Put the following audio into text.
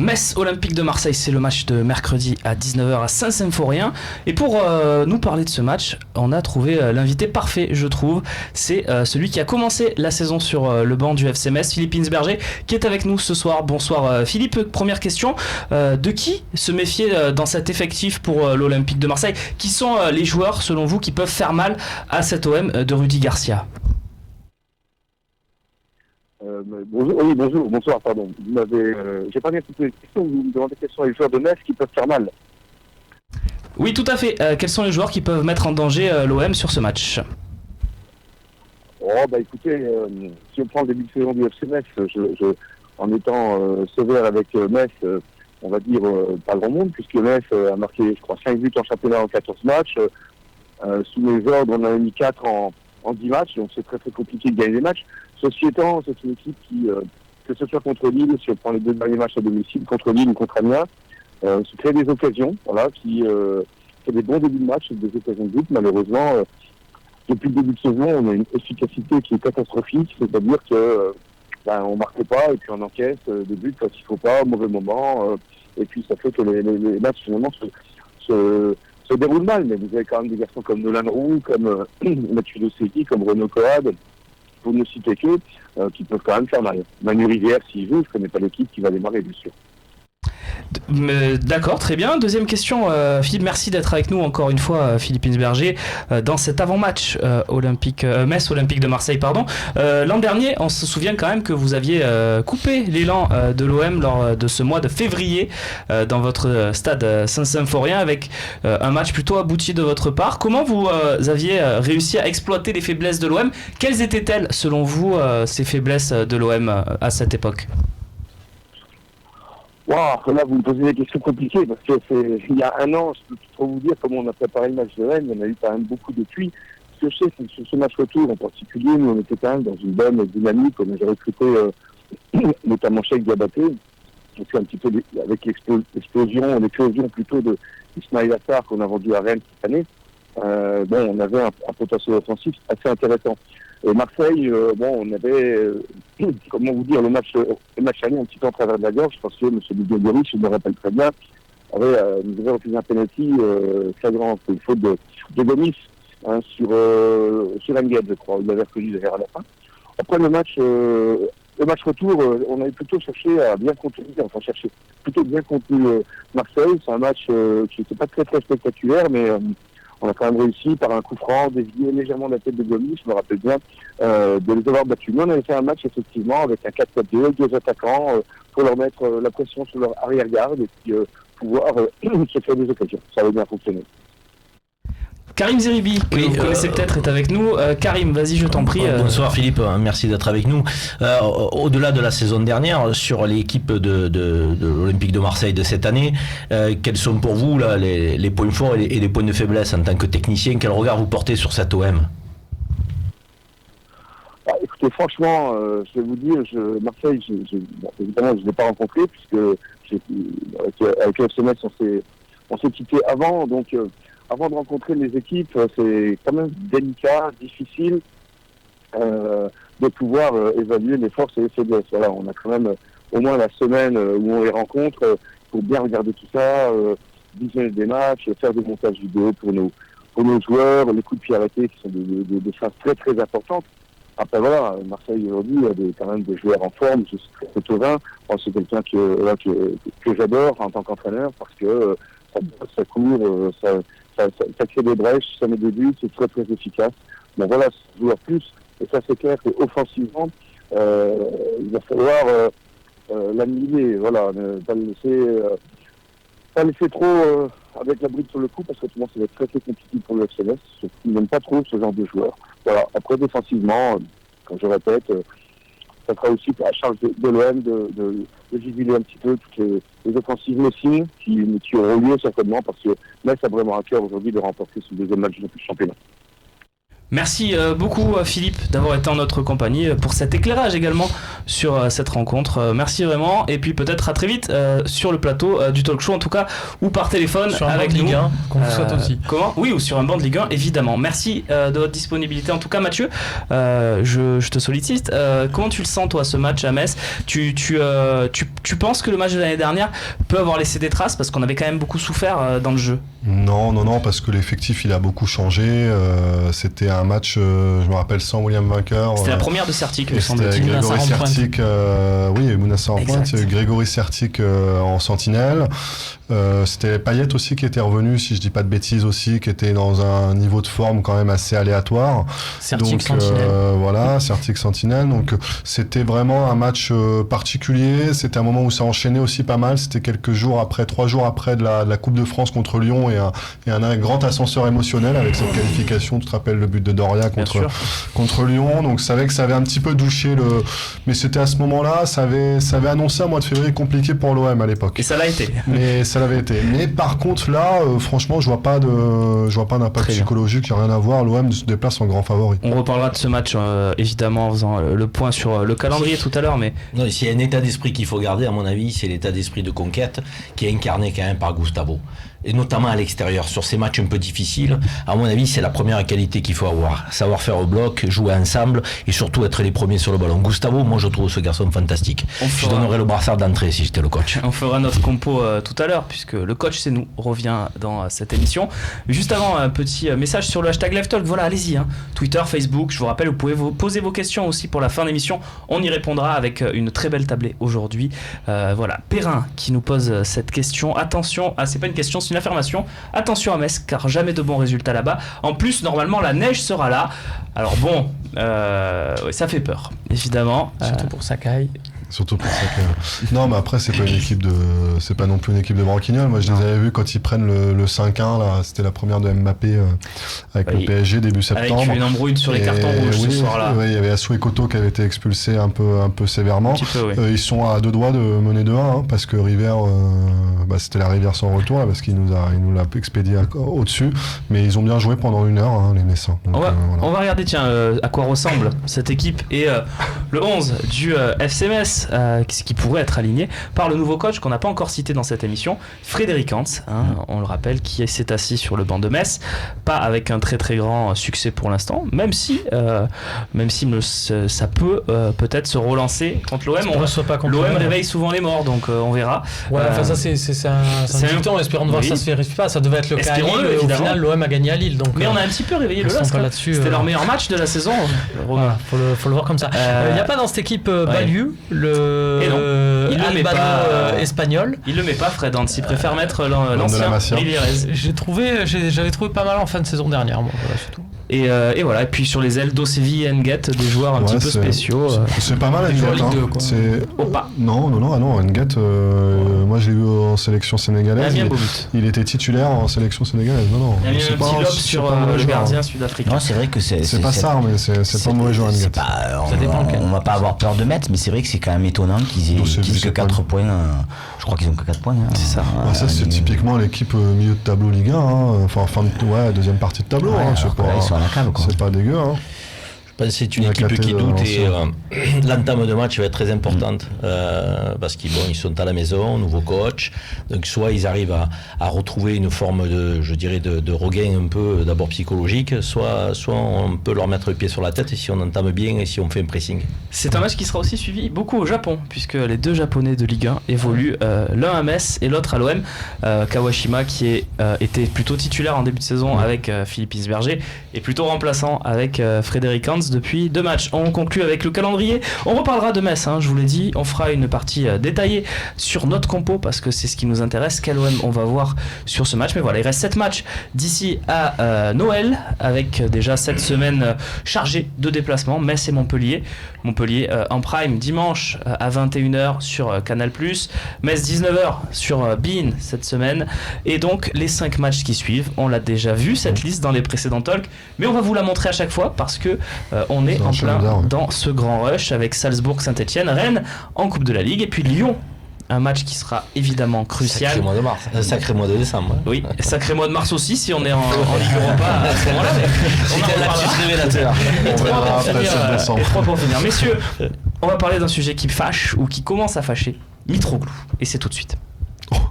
Metz Olympique de Marseille, c'est le match de mercredi à 19h à Saint-Symphorien. Et pour nous parler de ce match, on a trouvé l'invité parfait, je trouve. C'est celui qui a commencé la saison sur le banc du FC Metz, Philippe Insberger, qui est avec nous ce soir. Bonsoir Philippe, première question. De qui se méfier dans cet effectif pour l'Olympique de Marseille? Qui sont les joueurs, selon vous, qui peuvent faire mal à cet OM de Rudy Garcia? Bonsoir, pardon. J'ai pas bien compris les questions. Vous me demandez quels sont les joueurs de Metz qui peuvent faire mal. Oui, tout à fait. Quels sont les joueurs qui peuvent mettre en danger l'OM sur ce match? Écoutez, si on prend le début de saison du FC Metz, en étant sévère avec Metz, on va dire pas grand monde, puisque Metz a marqué, je crois, 5 buts en championnat en 14 matchs. Sous mes ordres, on en a mis 4 en 10 matchs, donc c'est très très compliqué de gagner des matchs. Ceci étant, c'est une équipe qui, que ce soit contre Lille, si on prend les 2 derniers matchs à domicile, contre Lille ou contre Amiens, se crée des occasions, qui fait des bons débuts de match, des occasions de but. Malheureusement, depuis le début de saison, on a une efficacité qui est catastrophique, c'est-à-dire que on marque pas et puis on encaisse des buts quand il faut pas, au mauvais moment, et puis ça fait que les matchs finalement se déroulent mal. Mais vous avez quand même des garçons comme Nolan Roux, comme Mathieu Dossetti, comme Renaud Coad, pour ne citer que, qui peuvent quand même faire mal. Manu Rivière, s'il joue, je ne connais pas l'équipe qui va démarrer, bien sûr. D'accord, très bien. Deuxième question, Philippe, merci d'être avec nous encore une fois, Philippe Insberger, dans cet avant-match Metz Olympique de Marseille, pardon. L'an dernier, on se souvient quand même que vous aviez coupé l'élan de l'OM lors de ce mois de février dans votre stade Saint-Symphorien avec un match plutôt abouti de votre part. Comment vous aviez réussi à exploiter les faiblesses de l'OM? Quelles étaient-elles, selon vous, ces faiblesses de l'OM à cette époque? Là, vous me posez des questions compliquées parce que il y a un an, je peux trop vous dire comment on a préparé le match de Rennes. Il y en a eu quand même beaucoup de pluie. Ce que je sais, c'est que sur ce match retour en particulier, nous on était quand même dans une bonne dynamique. On avait recruté notamment Cheikh Diabaté, qui fait un petit peu avec l'éclosion plutôt de Ismaïla Sarr qu'on a vendu à Rennes cette année. On avait un potentiel offensif assez intéressant. Et Marseille, on avait, comment vous dire, le match allé un petit peu en travers de la gorge, parce que M. Bigogori, je me rappelle très bien, nous avait refusé un penalty flagrant, c'est une faute de Gomis sur Engel, je crois. Il avait reconnu d'ailleurs à la fin. Après le match retour, on avait plutôt cherché à bien contenu Marseille. C'est un match qui n'était pas très très spectaculaire, mais on a quand même réussi par un coup franc, dévier légèrement la tête de Gomis, je me rappelle bien, de les avoir battus. Nous, on avait fait un match effectivement avec un 4-4-2, 2 attaquants, pour leur mettre la pression sur leur arrière-garde et puis pouvoir se faire des occasions. Ça avait bien fonctionné. Karim Zeribi, que vous connaissez peut-être, est avec nous. Karim, vas-y, je t'en prie. Bonsoir Philippe, merci d'être avec nous. Au-delà de la saison dernière, sur l'équipe de l'Olympique de Marseille de cette année, quels sont pour vous là, les points forts et les points de faiblesse en tant que technicien? Quel regard vous portez sur cette OM? Écoutez, franchement, je vais vous dire, Marseille, évidemment, je ne l'ai pas rencontré, puisque avec le FC Metz, on s'est quitté avant, donc avant de rencontrer les équipes, c'est quand même délicat, difficile de pouvoir évaluer les forces et les faiblesses. Voilà, on a quand même au moins la semaine où on les rencontre pour bien regarder tout ça, visionner des matchs, faire des montages vidéo pour nos joueurs, les coups de pied arrêtés qui sont des phases très très importantes. Après voilà, Marseille aujourd'hui a quand même des joueurs en forme. Je suis très Thauvin. C'est quelqu'un que j'adore en tant qu'entraîneur parce que ça court, ça crée des brèches, ça met des buts, c'est très très efficace. Bon voilà, c'est joueur plus, et ça c'est clair qu'offensivement, il va falloir l'annihiler, voilà, ne pas le laisser trop avec la bride sur le coup, parce que autrement ça va être très très compliqué pour le FC Metz. Ils n'aiment pas trop ce genre de joueurs. Voilà, après défensivement, comme je répète, ça sera aussi à charge de l'OM de jubiler un petit peu toutes les offensives messines qui auront lieu certainement, parce que Metz a vraiment à cœur aujourd'hui de remporter ce deuxième match du championnat. Merci beaucoup Philippe d'avoir été en notre compagnie pour cet éclairage également sur cette rencontre. Merci vraiment et puis peut-être à très vite sur le plateau du talk show en tout cas ou par téléphone sur un avec banc de nous. Ligue 1 qu'on vous souhaite aussi. Comment ? Oui, ou sur un banc de Ligue 1 évidemment. Merci de votre disponibilité en tout cas Mathieu. Je te sollicite. Comment tu le sens toi ce match à Metz ? Tu penses que le match de l'année dernière peut avoir laissé des traces parce qu'on avait quand même beaucoup souffert dans le jeu ? Non, parce que l'effectif il a beaucoup changé. C'était un match, je me rappelle, sans William Vainqueur. C'était la première de Sertic, me semble-t-il. Grégory Sertic, oui, Mounassar en pointe. Grégory Sertic en sentinelle. C'était Payet aussi qui était revenu, si je dis pas de bêtises aussi, qui était dans un niveau de forme quand même assez aléatoire. Sertic sentinelle. Voilà, Sertic sentinelle. Donc c'était vraiment un match particulier. C'était un moment où ça enchaînait aussi pas mal. C'était 3 jours après de la Coupe de France contre Lyon et un grand ascenseur émotionnel avec cette qualification. Tu te rappelles le but de Doria contre Lyon. Donc ça avait un petit peu douché mais c'était à ce moment-là, ça avait annoncé un mois de février compliqué pour l'OM à l'époque. Et ça l'a été. Mais ça l'avait été. Mais par contre là, franchement, je vois pas d'impact psychologique, il n'y a rien à voir. L'OM se déplace en grand favori. On reparlera de ce match évidemment en faisant le point sur le calendrier tout à l'heure. Mais non, s'il y a un état d'esprit qu'il faut garder, à mon avis, c'est l'état d'esprit de conquête qui est incarné quand même par Gustavo. Et notamment à l'extérieur, sur ces matchs un peu difficiles, à mon avis, c'est la première qualité qu'il faut avoir. Savoir faire au bloc, jouer ensemble et surtout être les premiers sur le ballon. Gustavo, moi je trouve ce garçon fantastique. Je donnerais le brassard d'entrée si j'étais le coach. On fera notre compo tout à l'heure, puisque le coach c'est nous, revient dans cette émission. Juste avant, un petit message sur le hashtag LiveTalk. Voilà, allez-y, Twitter, Facebook, je vous rappelle, vous pouvez poser vos questions aussi pour la fin d'émission. On y répondra avec une très belle tablée aujourd'hui. Voilà, Perrin qui nous pose cette question. Attention, c'est pas une question, c'est une affirmation. Attention à Metz, car jamais de bons résultats là-bas. En plus, normalement, la neige sera là. Alors bon, ça fait peur, évidemment. Surtout pour Sakai. Surtout pour ça que... Non, mais après, c'est pas non plus une équipe de branquignoles. Moi, je les avais vus quand ils prennent le 5-1, là. C'était la première de Mbappé avec le PSG début septembre. Avec une embrouille sur les cartons rouges ce soir-là. Oui, il y avait Assou et Koto qui avaient été expulsés un peu sévèrement. Ils sont à 2 doigts de mener 2-1, parce que River, c'était la Rivière sans retour, là, parce qu'il nous l'a expédié au-dessus. Mais ils ont bien joué pendant 1 heure, les Messins. Donc, on va regarder, à quoi ressemble cette équipe et le 11 du FC Metz. Qui pourrait être aligné par le nouveau coach qu'on n'a pas encore cité dans cette émission, Frédéric Hans, on le rappelle, qui s'est assis sur le banc de Metz, pas avec un très très grand succès pour l'instant, même si ça peut peut-être se relancer contre l'OM. L'OM réveille souvent les morts, donc on verra. Ouais, ça c'est un dicton, espérons de voir ça se vérifie pas. Ça devait être le cas à Lille, au final l'OM a gagné à Lille. Donc, mais on a un petit peu réveillé le LOSC. C'était leur meilleur match de la saison. Voilà, faut le voir comme ça. Il n'y a pas dans cette équipe Balieu le Albano espagnol. Il le met pas, Fred Hans, il préfère mettre l'ancien Rivierez. J'avais trouvé pas mal en fin de saison dernière, moi, voilà, c'est tout. Et voilà, et puis sur les ailes d'Osevi et Nguet, des joueurs un petit peu spéciaux. C'est pas mal, Nguet. Non, Nguet, moi je l'ai vu en sélection sénégalaise. Il était titulaire en sélection sénégalaise. Il y a eu un petit lob sur le gardien sud-africain. Non, c'est vrai que c'est pas ça, mais c'est pas mauvais joueur, Nguet. On va pas avoir peur de mettre, mais c'est vrai que c'est quand même étonnant qu'ils aient que 4 points. Je crois qu'ils ont que 4 points. C'est ça. Ça, c'est typiquement l'équipe milieu de tableau Ligue 1. Enfin, deuxième partie de tableau. C'est pas dégueu. Je pense que c'est une équipe qui doute et l'entame de match va être très importante parce qu'ils sont à la maison, nouveau coach. Donc soit ils arrivent à retrouver une forme de regain un peu d'abord psychologique, soit on peut leur mettre le pied sur la tête et si on entame bien et si on fait un pressing. C'est un match qui sera aussi suivi beaucoup au Japon puisque les 2 Japonais de Ligue 1 évoluent, l'un à Metz et l'autre à l'OM. Kawashima qui était plutôt titulaire en début de saison avec Philippe Isberger et plutôt remplaçant avec Frédéric Hans depuis 2 matchs. On conclut avec le calendrier. On reparlera de Metz, je vous l'ai dit. On fera une partie détaillée sur notre compo parce que c'est ce qui nous intéresse. Quel OM on va voir sur ce match. Mais voilà, il reste 7 matchs d'ici à Noël avec déjà 7 semaines chargées de déplacements. Metz et Montpellier. Montpellier en prime dimanche à 21h sur Canal+. Metz 19h sur beIN cette semaine. Et donc les 5 matchs qui suivent. On l'a déjà vu cette liste dans les précédents talks. Mais on va vous la montrer à chaque fois parce que on est en plein dans ce grand rush avec Salzbourg, Saint-Etienne, Rennes en Coupe de la Ligue et puis Lyon un match qui sera évidemment crucial. Sacré mois de mars, sacré mois de décembre. Oui, sacré mois de mars aussi si on est en Ligue Europa à ce moment-là. C'était la petite révélateur. On verra après ce décembre. Et 3 pour finir. Messieurs, on va parler d'un sujet qui fâche ou qui commence à fâcher. Mitroglou. Et c'est tout de suite.